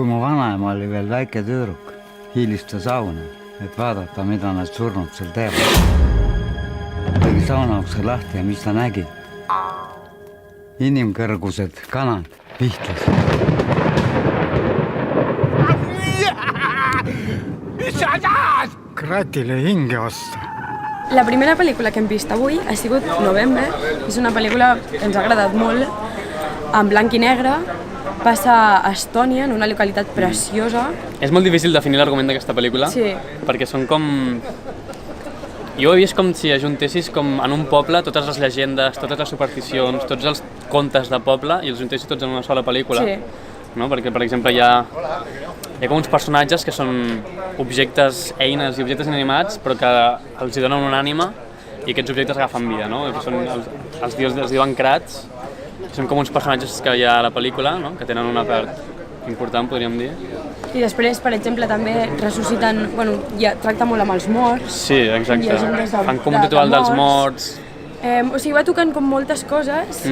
kui mu vanaema oli veel väike tüdruk, hiilis ta sauna, et vaadata, mida nad surnud seal teevad. Tegi sauna ukse lahti ja mis ta nägi? Inimkõrgused kanad pihtas. Kratile hinge osta. La primera pel·lícula que hem vist avui ha sigut November. És una pel·lícula que ens ha agradat molt, en blanc i negre. Passa a Estònia, en una localitat preciosa. És molt difícil definir l'argument d'aquesta pel·lícula, Sí. perquè són com... Jo ho he vist com si ajuntessis com en un poble totes les llegendes, totes les supersticions, tots els contes de poble i els ajuntessis tots en una sola pel·lícula. Sí. No? Perquè, per exemple, hi ha com uns personatges que són objectes, eines i objectes inanimats, però que els hi donen una ànima i aquests objectes agafen vida, no? Els diuen crats, són com uns personatges que hi ha a la pel·lícula, no? Que tenen una part important, podríem dir. I després, per exemple, també ressusciten... Bueno, ja tracta molt amb els morts. Sí, exacte. Fan com un ritual dels morts. O sigui, va tocant com moltes coses,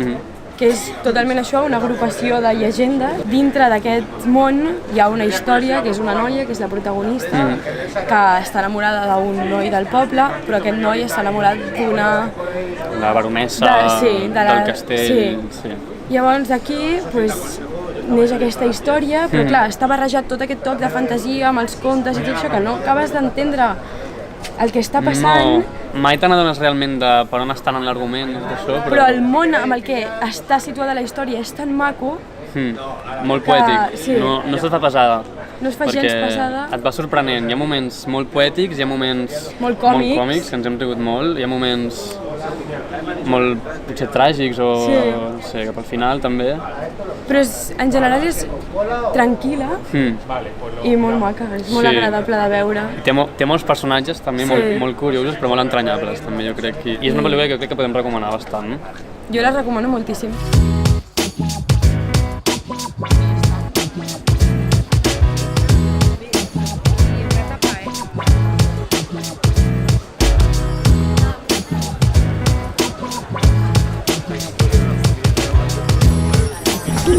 que és totalment això, una agrupació de llegendes. Dintre d'aquest món hi ha una història, que és una noia, que és la protagonista, que està enamorada d'un noi del poble, però aquest noi està enamorat d'una... La baronessa del castell. Sí. Llavors d'aquí pues, neix aquesta història, però clar, està barrejat tot aquest toc de fantasia amb els contes i tot això, que no acabes d'entendre el que està passant. No, mai te n'adones realment de per on estan en l'argument, d'això, però el món amb el que està situada la història és tan maco. Molt poètic, sí. No se't fa pesada. No es fa gens pesada. Et va sorprenent, hi ha moments molt poètics, hi ha moments molt còmics, que ens hem rigut molt, hi ha moments molt potser tràgics o no sé, cap al final també. Però en general és tranquil·la i molt maca, és molt agradable de veure. Té molts personatges també molt curiosos però molt entranyables també jo crec. I és una pel·lícula que jo crec que podem recomanar bastant. Jo la recomano moltíssim.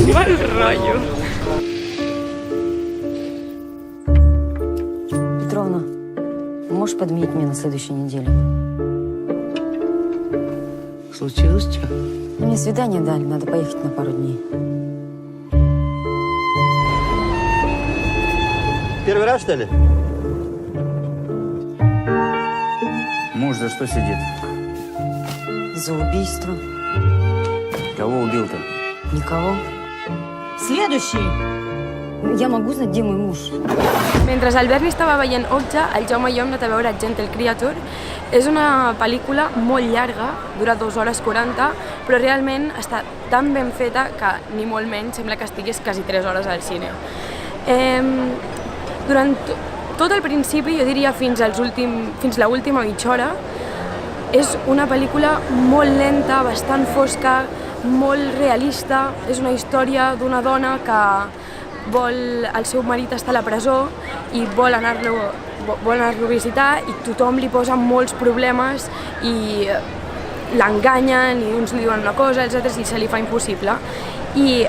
Mal rollo. Петровна, можешь подменить меня на следующей неделе? Случилось что? Мне свидание дали, надо поехать на пару дней. Первый раз, что ли? Муж за что сидит? За убийство. Кого убил-то? Никого. Следующий! Я могу знать, где мой муж. Mentre el Berni estava veient Okja, el Jaume i jo hem anat a veure Gentle Creature. És una pel·lícula molt llarga, dura 2 hores 40, però realment està tan ben feta que ni molt menys sembla que estigués quasi 3 hores al cine. Durant tot el principi, jo diria fins l'última mitja hora, és una pel·lícula molt lenta, bastant fosca, molt realista. És una història d'una dona que el seu marit està a la presó i vol anar-lo a visitar i tothom li posa molts problemes i l'enganyen i uns li diuen una cosa, els altres se li fa impossible. I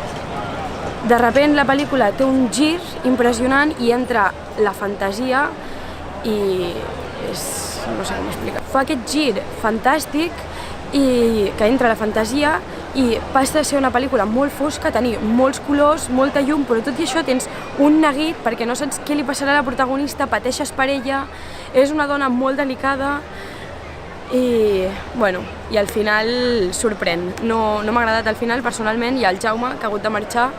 de sobte la pel·lícula té un gir impressionant i entra la fantasia i no sé com explicar. Fa aquest gir fantàstic i que entra la fantasia i passa a ser una pel·lícula molt fosca, tenir molts colors, molta llum, però tot i això tens un neguit perquè no saps què li passarà a la protagonista, pateixes per ella, és una dona molt delicada i, bueno, i al final sorprèn. No m'ha agradat al final personalment i al Jaume, que ha hagut de marxar,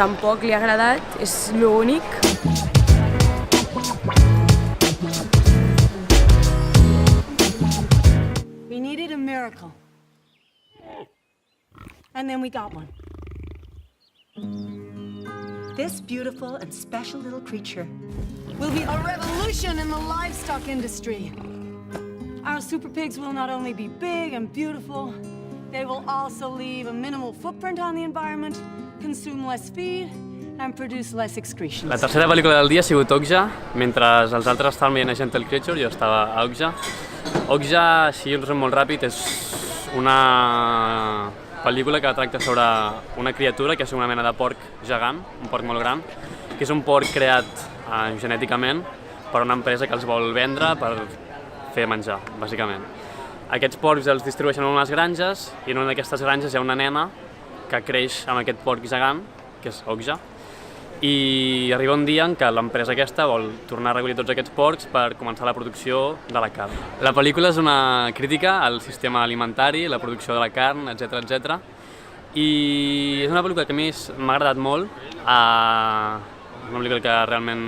tampoc li ha agradat, és l'únic. We needed a miracle. And then we got one. This beautiful and special little creature will be a revolution in the livestock industry. Our super pigs will not only be big and beautiful, they will also leave a minimal footprint on the environment, consume less feed, and produce less excretions. La tercera pel·lícula del dia ha sigut Okja, mentre els altres estaven veient a Gentle Creature, jo estava a Okja. Okja, si ho resum molt ràpid, és una pel·lícula que tracta sobre una criatura que és una mena de porc gegant, un porc molt gran, que és un porc creat genèticament per una empresa que els vol vendre per fer menjar, bàsicament. Aquests porcs els distribueixen en unes granges i en una d'aquestes granges hi ha una nena que creix amb aquest porc gegant, que és Okja, i arriba un dia en què l'empresa aquesta vol tornar a recollir tots aquests porcs per començar la producció de la carn. La pel·lícula és una crítica al sistema alimentari, la producció de la carn, etc. I és una pel·lícula que a mi m'ha agradat molt, és una pel·lícula que realment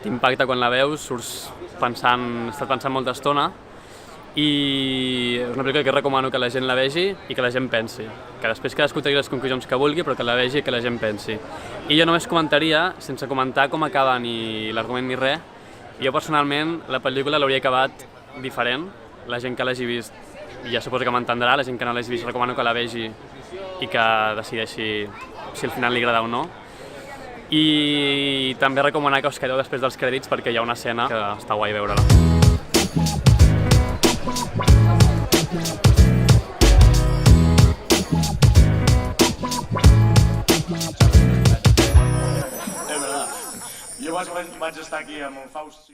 t'impacta quan la veus, estàs pensant molta estona, i és una pel·lícula que recomano que la gent la vegi i que la gent pensi, que després cadascú tregui les conclusions que vulgui, però que la vegi i que la gent pensi. I jo només comentaria, sense comentar com acaba ni l'argument ni res, jo personalment la pel·lícula l'hauria acabat diferent. La gent que l'hagi vist ja suposo que m'entendrà, la gent que no l'hagi vist recomano que la vegi i que decideixi si al final li agrada o no. I també recomanar que us quedeu després dels crèdits perquè hi ha una escena que està guai veure-la. Jo vaig estar aquí amb el Faust